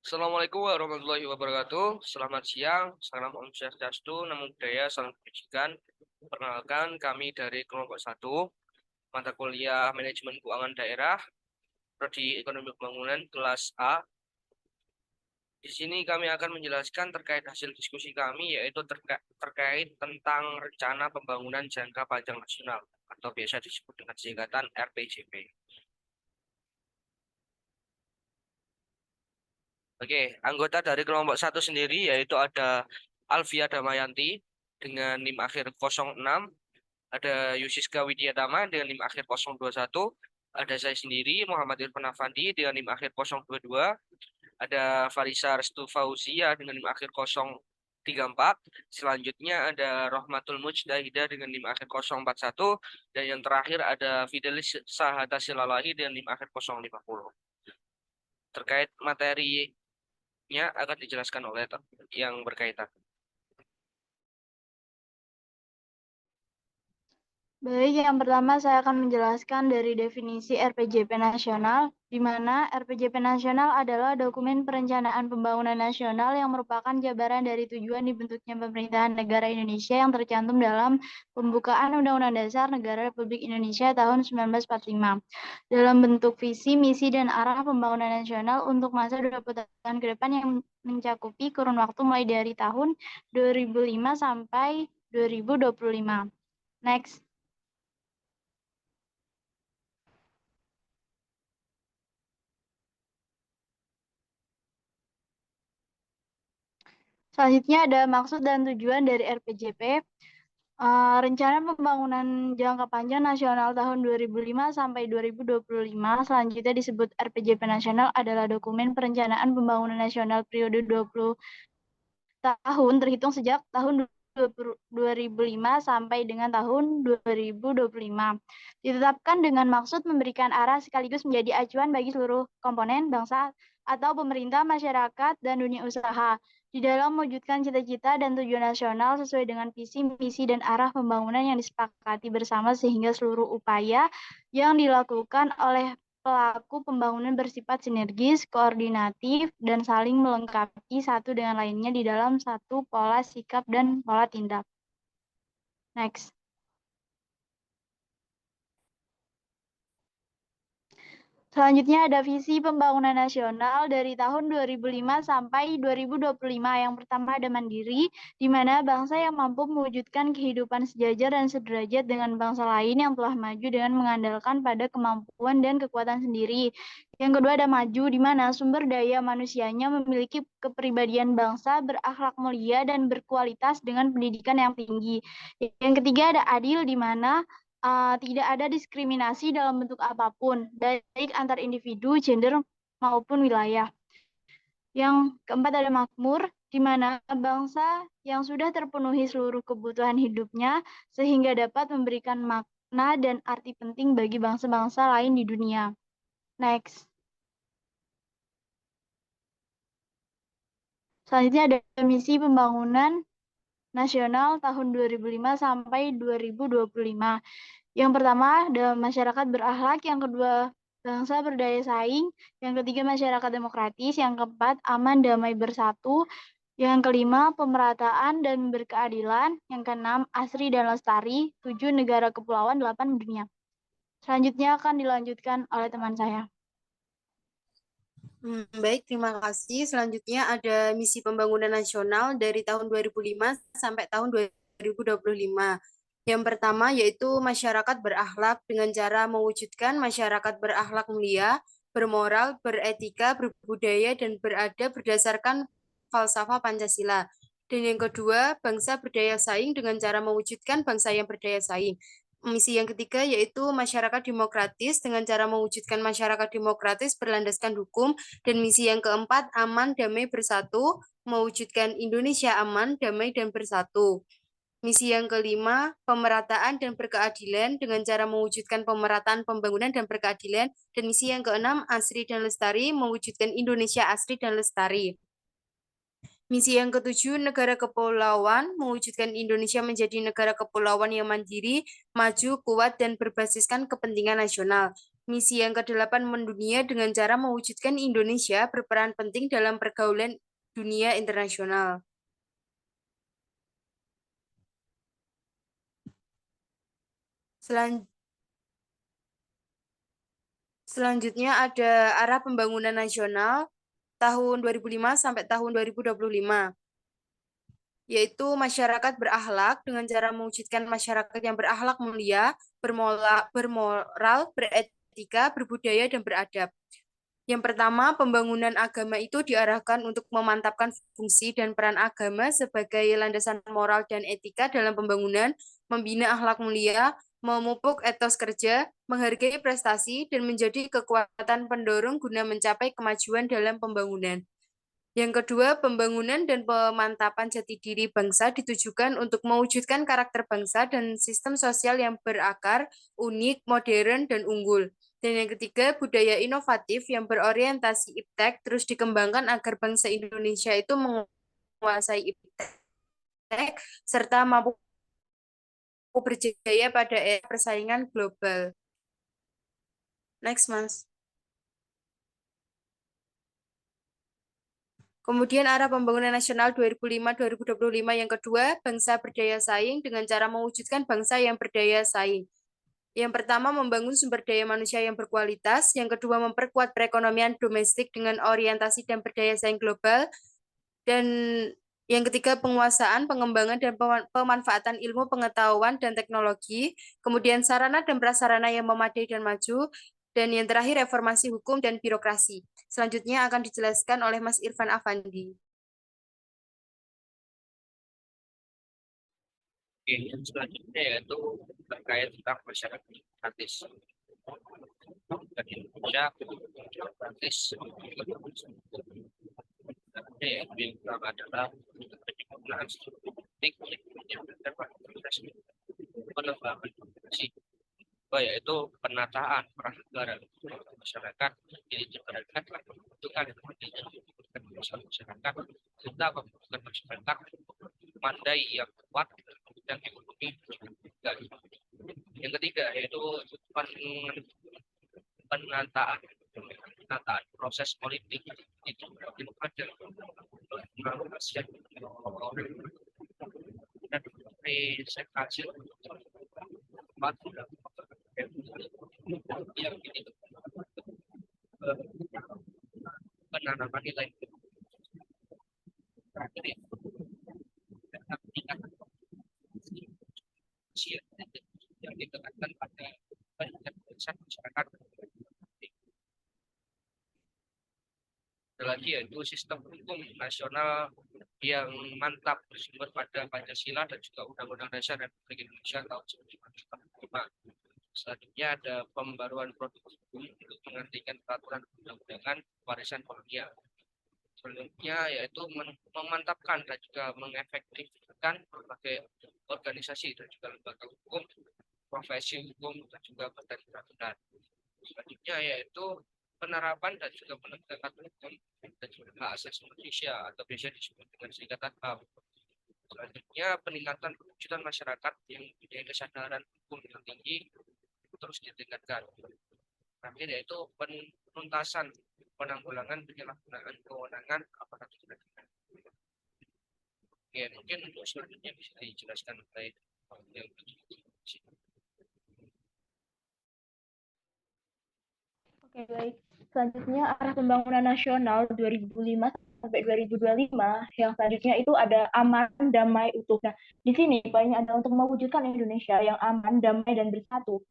Assalamualaikum warahmatullahi wabarakatuh. Selamat siang, salam Om Swastiastu, Namo Buddhaya, salam kebajikan. Perkenalkan, kami dari kelompok 1, mata kuliah Manajemen Keuangan Daerah, Prodi Ekonomi Pembangunan, kelas A. Di sini kami akan menjelaskan terkait hasil diskusi kami, yaitu terkait tentang Rencana Pembangunan Jangka Panjang Nasional, atau biasa disebut dengan singkatan RPJP. Oke, anggota dari kelompok 1 sendiri yaitu ada Alvia Damayanti dengan NIM akhir 06, ada Yusiska Widyatama dengan NIM akhir 021, ada saya sendiri Muhammad Irfan Afandi dengan NIM akhir 022, ada Farisa Restu Fauzia dengan NIM akhir 034, selanjutnya ada Rohmatul Mujdahidah dengan NIM akhir 041, dan yang terakhir ada Fidelis Sahata Silalahi dengan NIM akhir 050. Terkait materi akan dijelaskan oleh yang berkaitan. Baik, yang pertama saya akan menjelaskan dari definisi RPJP nasional, di mana RPJP nasional adalah dokumen perencanaan pembangunan nasional yang merupakan jabaran dari tujuan dibentuknya pemerintahan negara Indonesia yang tercantum dalam pembukaan Undang-Undang Dasar Negara Republik Indonesia tahun 1945. Dalam bentuk visi, misi, dan arah pembangunan nasional untuk masa 20 tahun ke depan yang mencakupi kurun waktu mulai dari tahun 2005 sampai 2025. Next. Selanjutnya ada maksud dan tujuan dari RPJP. Rencana Pembangunan Jangka Panjang Nasional tahun 2005 sampai 2025, selanjutnya disebut RPJP Nasional, adalah dokumen perencanaan pembangunan nasional periode 20 tahun terhitung sejak tahun 2005 sampai dengan tahun 2025. Ditetapkan dengan maksud memberikan arah sekaligus menjadi acuan bagi seluruh komponen bangsa atau pemerintah, masyarakat, dan dunia usaha di dalam mewujudkan cita-cita dan tujuan nasional sesuai dengan visi, misi, dan arah pembangunan yang disepakati bersama, sehingga seluruh upaya yang dilakukan oleh pelaku pembangunan bersifat sinergis, koordinatif, dan saling melengkapi satu dengan lainnya di dalam satu pola sikap dan pola tindak. Next. Selanjutnya ada visi pembangunan nasional dari tahun 2005 sampai 2025. Yang pertama ada mandiri, di mana bangsa yang mampu mewujudkan kehidupan sejajar dan sederajat dengan bangsa lain yang telah maju dengan mengandalkan pada kemampuan dan kekuatan sendiri. Yang kedua ada maju, di mana sumber daya manusianya memiliki kepribadian bangsa, berakhlak mulia, dan berkualitas dengan pendidikan yang tinggi. Yang ketiga ada adil, di mana tidak ada diskriminasi dalam bentuk apapun, baik antar individu, gender, maupun wilayah. Yang keempat ada makmur, di mana bangsa yang sudah terpenuhi seluruh kebutuhan hidupnya sehingga dapat memberikan makna dan arti penting bagi bangsa-bangsa lain di dunia. Next. Selanjutnya ada misi pembangunan nasional tahun 2005 sampai 2025. Yang pertama, ada masyarakat berakhlak. Yang kedua, bangsa berdaya saing. Yang ketiga, masyarakat demokratis. Yang keempat, aman, damai, bersatu. Yang kelima, pemerataan dan berkeadilan. Yang keenam, asri dan lestari. 7, negara kepulauan. 8, dunia. Selanjutnya akan dilanjutkan oleh teman saya. Baik, terima kasih. Selanjutnya ada misi pembangunan nasional dari tahun 2005 sampai tahun 2025. Yang pertama yaitu masyarakat berakhlak dengan cara mewujudkan masyarakat berakhlak mulia, bermoral, beretika, berbudaya, dan beradab berdasarkan falsafah Pancasila. Dan yang kedua, bangsa berdaya saing dengan cara mewujudkan bangsa yang berdaya saing. Misi yang ketiga yaitu masyarakat demokratis dengan cara mewujudkan masyarakat demokratis berlandaskan hukum. Dan misi yang keempat, aman, damai, bersatu, mewujudkan Indonesia aman, damai, dan bersatu. Misi yang kelima, pemerataan dan berkeadilan dengan cara mewujudkan pemerataan pembangunan dan berkeadilan. Dan misi yang keenam, asri dan lestari, mewujudkan Indonesia asri dan lestari. Misi yang ketujuh, negara kepulauan, mewujudkan Indonesia menjadi negara kepulauan yang mandiri, maju, kuat, dan berbasiskan kepentingan nasional. Misi yang ke-8 mendunia dengan cara mewujudkan Indonesia berperan penting dalam pergaulan dunia internasional. Selanjutnya ada arah pembangunan nasional tahun 2005 sampai tahun 2025, yaitu masyarakat berakhlak dengan cara mewujudkan masyarakat yang berakhlak mulia, bermoral, beretika, berbudaya, dan beradab. Yang pertama, pembangunan agama itu diarahkan untuk memantapkan fungsi dan peran agama sebagai landasan moral dan etika dalam pembangunan, membina akhlak mulia, memupuk etos kerja, menghargai prestasi, dan menjadi kekuatan pendorong guna mencapai kemajuan dalam pembangunan. Yang kedua, pembangunan dan pemantapan jati diri bangsa ditujukan untuk mewujudkan karakter bangsa dan sistem sosial yang berakar, unik, modern, dan unggul. Dan yang ketiga, budaya inovatif yang berorientasi iptek terus dikembangkan agar bangsa Indonesia itu menguasai iptek serta mampu berjaya pada era persaingan global. Next, Mas. Kemudian arah pembangunan nasional 2005-2025 yang kedua, bangsa berdaya saing dengan cara mewujudkan bangsa yang berdaya saing. Yang pertama, membangun sumber daya manusia yang berkualitas. Yang kedua, memperkuat perekonomian domestik dengan orientasi dan berdaya saing global. Dan yang ketiga, penguasaan, pengembangan, dan pemanfaatan ilmu pengetahuan dan teknologi. Kemudian sarana dan prasarana yang memadai dan maju. Dan yang terakhir, reformasi hukum dan birokrasi. Selanjutnya akan dijelaskan oleh Mas Irfan Afandi. Oke, yang selanjutnya yaitu terkait tentang masyarakat gratis. Dan Indonesia gratis. Yang pertama adalah penyempurnaan politik yang terdapat pengembangan demokrasi. Yaitu penataan peran negara masyarakat yang dijabarkan pembentukan masyarakat serta pembentukan masyarakat mandai yang kuat dan ekonomi. Yang ketiga yaitu penataan proses politik itu ada dan reservasi yang ini penanaman nilai yang ditekankan pada masyarakat. Lagi yaitu sistem hukum nasional yang mantap bersumber pada Pancasila dan juga Undang-Undang Dasar Republik Indonesia tahun 1945. Selanjutnya ada pembaruan produk hukum untuk menggantikan peraturan undang-undangan warisan kolonial. Selanjutnya yaitu memantapkan dan juga mengefektifkan berbagai organisasi dan juga lembaga hukum, profesi hukum dan juga badan peraturan. Selanjutnya yaitu penerapan dan juga penegakan hukum dan juga hak asasi manusia atau biasa disebut dengan singkatan HAM. Selanjutnya peningkatan kewujudan masyarakat yang mempunyai kesadaran hukum yang tinggi terus ditingkatkan. Terakhir yaitu penuntasan penanggulangan penyalahgunaan kewenangan aparatur negara. Oke, mungkin untuk selanjutnya bisa dijelaskan oleh yang Oke, baik. Selanjutnya arah pembangunan nasional 2005 sampai 2025 yang selanjutnya itu ada aman, damai, utuh. Nah, di sini poinnya adalah untuk mewujudkan Indonesia yang aman, damai, dan bersatu.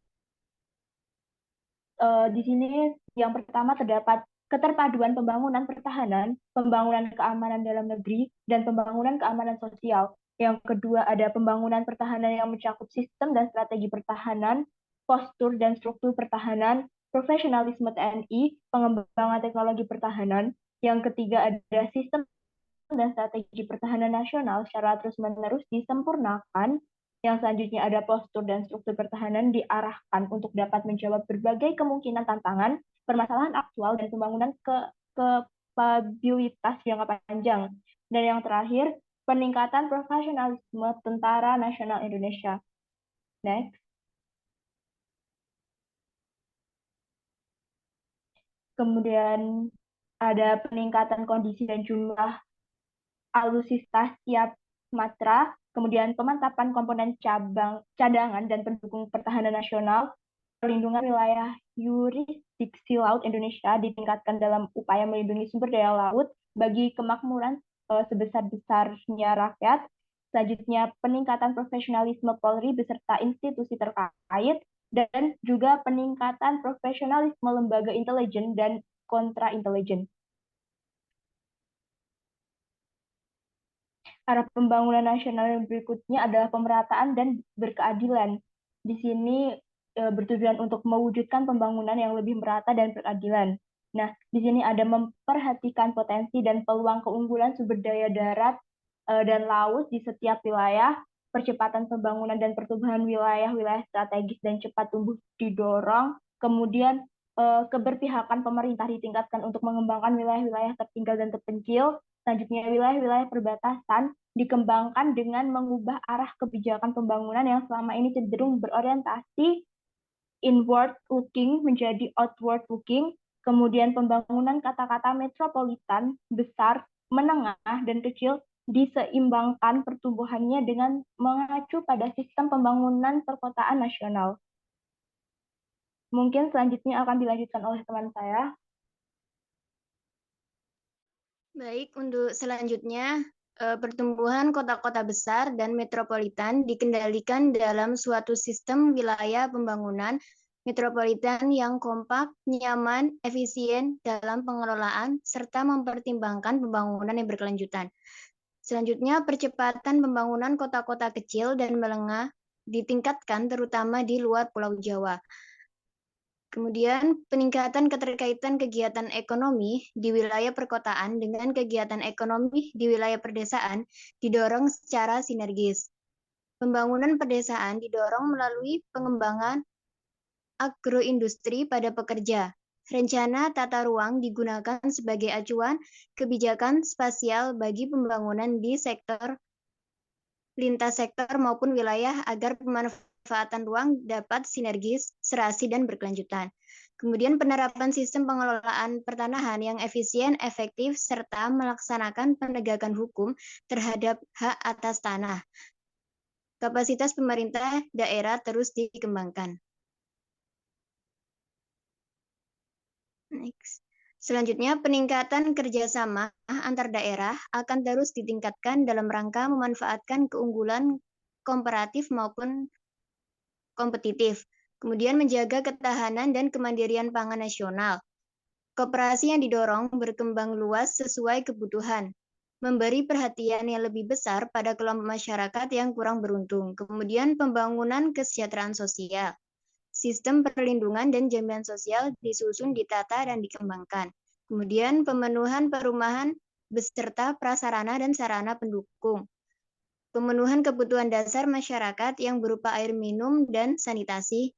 Di sini yang pertama terdapat keterpaduan pembangunan pertahanan, pembangunan keamanan dalam negeri, dan pembangunan keamanan sosial. Yang kedua ada pembangunan pertahanan yang mencakup sistem dan strategi pertahanan, postur dan struktur pertahanan, profesionalisme TNI, pengembangan teknologi pertahanan. Yang ketiga ada sistem dan strategi pertahanan nasional secara terus-menerus disempurnakan. Yang selanjutnya ada postur dan struktur pertahanan diarahkan untuk dapat menjawab berbagai kemungkinan tantangan, permasalahan aktual, dan pembangunan kapabilitas jangka panjang. Dan yang terakhir, peningkatan profesionalisme Tentara Nasional Indonesia. Next. Oke, baik. Selanjutnya arah pembangunan nasional 2005 sampai 2025 yang selanjutnya itu ada aman, damai, utuh. Nah, di sini poinnya adalah untuk mewujudkan Indonesia yang aman, damai, dan bersatu. Di yang pertama terdapat keterpaduan pembangunan pertahanan, pembangunan keamanan dalam negeri, dan pembangunan keamanan sosial. Yang kedua ada pembangunan pertahanan yang mencakup sistem dan strategi pertahanan, postur dan struktur pertahanan. Yang ketiga ada sistem dan strategi pertahanan nasional secara terus-menerus disempurnakan. Yang selanjutnya ada kemudian ada peningkatan kondisi dan jumlah alutsista siap matra, kemudian pemantapan komponen cadangan dan pendukung pertahanan nasional, perlindungan wilayah yurisdiksi laut Indonesia ditingkatkan dalam upaya melindungi sumber daya laut bagi kemakmuran sebesar-besarnya rakyat. Selanjutnya, peningkatan profesionalisme Polri beserta institusi terkait, dan juga peningkatan profesionalisme lembaga intelijen dan kontra-intelijen. Arah pembangunan nasional yang berikutnya adalah pemerataan dan berkeadilan. Di sini bertujuan untuk mewujudkan pembangunan yang lebih merata dan berkeadilan. Nah, di sini ada memperhatikan potensi dan peluang keunggulan sumber daya darat dan laut di setiap wilayah, percepatan pembangunan dan pertumbuhan wilayah-wilayah strategis dan cepat tumbuh didorong, kemudian keberpihakan pemerintah ditingkatkan untuk mengembangkan wilayah-wilayah tertinggal dan terpencil. Selanjutnya, wilayah-wilayah perbatasan dikembangkan dengan mengubah arah kebijakan pembangunan yang selama ini cenderung berorientasi inward looking menjadi outward looking. Kemudian pembangunan kata-kata metropolitan, besar, menengah, dan kecil diseimbangkan pertumbuhannya dengan mengacu pada sistem pembangunan perkotaan nasional. Mungkin selanjutnya akan dilanjutkan oleh teman saya. Baik, untuk selanjutnya, pertumbuhan kota-kota besar dan metropolitan dikendalikan dalam suatu sistem wilayah pembangunan metropolitan yang kompak, nyaman, efisien dalam pengelolaan, serta mempertimbangkan pembangunan yang berkelanjutan. Selanjutnya, percepatan pembangunan kota-kota kecil dan menengah ditingkatkan terutama di luar Pulau Jawa. Kemudian peningkatan keterkaitan kegiatan ekonomi di wilayah perkotaan dengan kegiatan ekonomi di wilayah perdesaan didorong secara sinergis. Pembangunan pedesaan didorong melalui pengembangan agroindustri pada pekerja. Rencana tata ruang digunakan sebagai acuan kebijakan spasial bagi pembangunan di sektor lintas sektor maupun wilayah agar pemanfaatan ruang dapat sinergis, serasi, dan berkelanjutan. Kemudian penerapan sistem pengelolaan pertanahan yang efisien, efektif, serta melaksanakan penegakan hukum terhadap hak atas tanah. Kapasitas pemerintah daerah terus dikembangkan. Next. Selanjutnya, peningkatan kerjasama antar daerah akan terus ditingkatkan dalam rangka memanfaatkan keunggulan komparatif maupun kompetitif. Kemudian menjaga ketahanan dan kemandirian pangan nasional. Koperasi yang didorong berkembang luas sesuai kebutuhan. Memberi perhatian yang lebih besar pada kelompok masyarakat yang kurang beruntung. Kemudian pembangunan kesejahteraan sosial. Sistem perlindungan dan jaminan sosial disusun, ditata, dan dikembangkan. Kemudian pemenuhan perumahan beserta prasarana dan sarana pendukung. Pemenuhan kebutuhan dasar masyarakat yang berupa air minum dan sanitasi.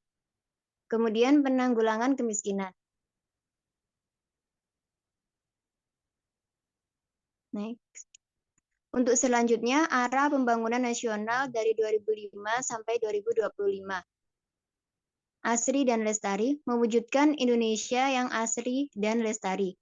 Kemudian penanggulangan kemiskinan. Next. Untuk selanjutnya, arah pembangunan nasional dari 2005 sampai 2025. Asri dan lestari, mewujudkan Indonesia yang asri dan lestari.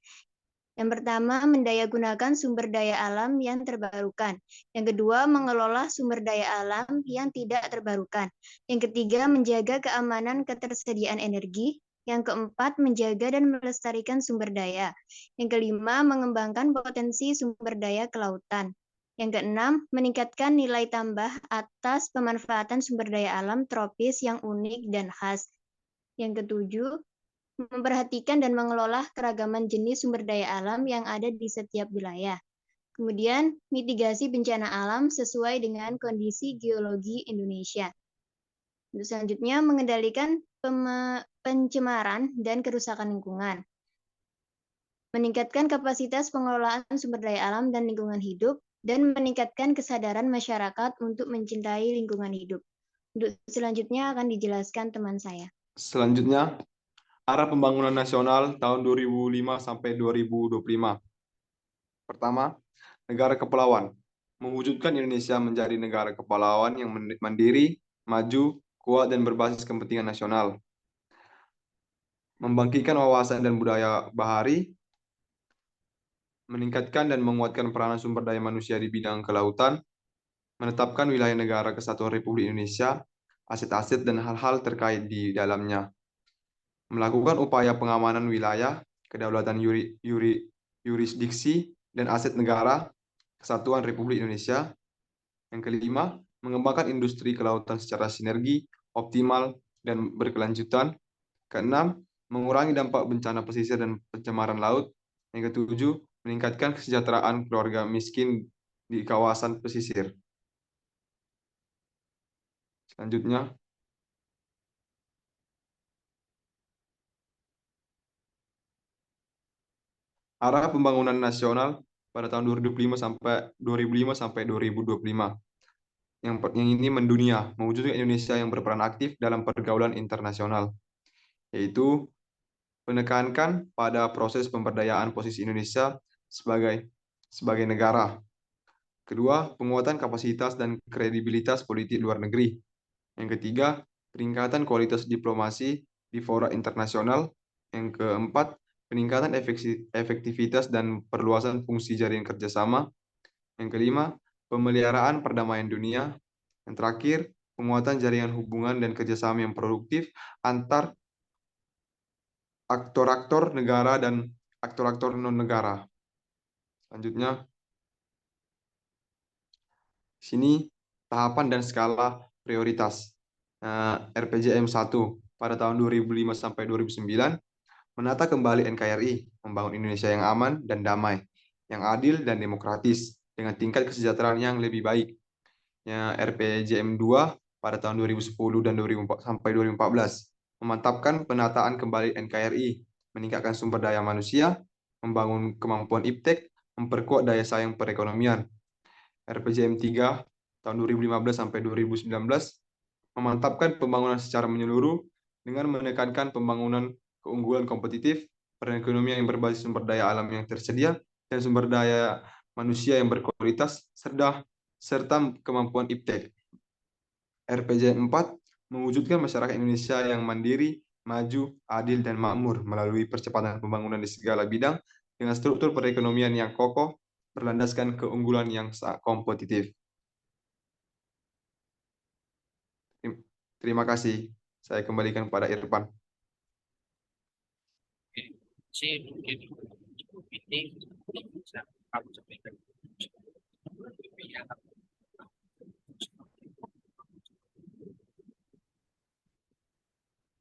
Yang pertama, mendayagunakan sumber daya alam yang terbarukan. Yang kedua, mengelola sumber daya alam yang tidak terbarukan. Yang ketiga, menjaga keamanan ketersediaan energi. Yang keempat, menjaga dan melestarikan sumber daya. Yang kelima, mengembangkan potensi sumber daya kelautan. Yang keenam, meningkatkan nilai tambah atas pemanfaatan sumber daya alam tropis yang unik dan khas. Yang ketujuh, memperhatikan dan mengelola keragaman jenis sumber daya alam yang ada di setiap wilayah. Kemudian, mitigasi bencana alam sesuai dengan kondisi geologi Indonesia. Untuk selanjutnya, mengendalikan pencemaran dan kerusakan lingkungan. Meningkatkan kapasitas pengelolaan sumber daya alam dan lingkungan hidup, dan meningkatkan kesadaran masyarakat untuk mencintai lingkungan hidup. Untuk selanjutnya akan dijelaskan teman saya. Selanjutnya, arah pembangunan nasional tahun 2005 sampai 2025. Pertama, negara kepulauan. Mewujudkan Indonesia menjadi negara kepulauan yang mandiri, maju, kuat, dan berbasis kepentingan nasional. membangkitkan wawasan dan budaya bahari, meningkatkan dan menguatkan peranan sumber daya manusia di bidang kelautan, menetapkan wilayah negara kesatuan Republik Indonesia, aset-aset dan hal-hal terkait di dalamnya, melakukan upaya pengamanan wilayah, kedaulatan yurisdiksi, dan aset negara kesatuan Republik Indonesia. Yang kelima, mengembangkan industri kelautan secara sinergi, optimal, dan berkelanjutan. Keenam, mengurangi dampak bencana pesisir dan pencemaran laut. Yang ketujuh, meningkatkan kesejahteraan keluarga miskin di kawasan pesisir. Selanjutnya, arah pembangunan nasional pada tahun 2005 sampai 2025. Yang ini mendunia, mewujudkan Indonesia yang berperan aktif dalam pergaulan internasional, yaitu menekankan pada proses pemberdayaan posisi Indonesia sebagai negara. Kedua, penguatan kapasitas dan kredibilitas politik luar negeri. Yang ketiga, peningkatan kualitas diplomasi di fora internasional. Yang keempat, peningkatan efektivitas dan perluasan fungsi jaringan kerjasama. Yang kelima, pemeliharaan perdamaian dunia. Yang terakhir, penguatan jaringan hubungan dan kerjasama yang produktif antar aktor-aktor negara dan aktor-aktor non-negara. Selanjutnya, sini tahapan dan skala prioritas. RPJM 1 pada tahun 2005 sampai 2009 menata kembali NKRI, membangun Indonesia yang aman dan damai, yang adil dan demokratis dengan tingkat kesejahteraan yang lebih baik. RPJM 2 pada tahun 2010 dan 2004 sampai 2014 memantapkan penataan kembali NKRI, meningkatkan sumber daya manusia, membangun kemampuan iptek, memperkuat daya saing perekonomian. RPJM 3 tahun 2015 sampai 2019 memantapkan pembangunan secara menyeluruh dengan menekankan pembangunan keunggulan kompetitif, perekonomian yang berbasis sumber daya alam yang tersedia, dan sumber daya manusia yang berkualitas, serta kemampuan iptek. RPJM 4 mewujudkan masyarakat Indonesia yang mandiri, maju, adil, dan makmur melalui percepatan pembangunan di segala bidang dengan struktur perekonomian yang kokoh, berlandaskan keunggulan yang kompetitif. Terima kasih. Saya kembalikan kepada Irfan. Sih, mungkin ini bisa aku sampaikan.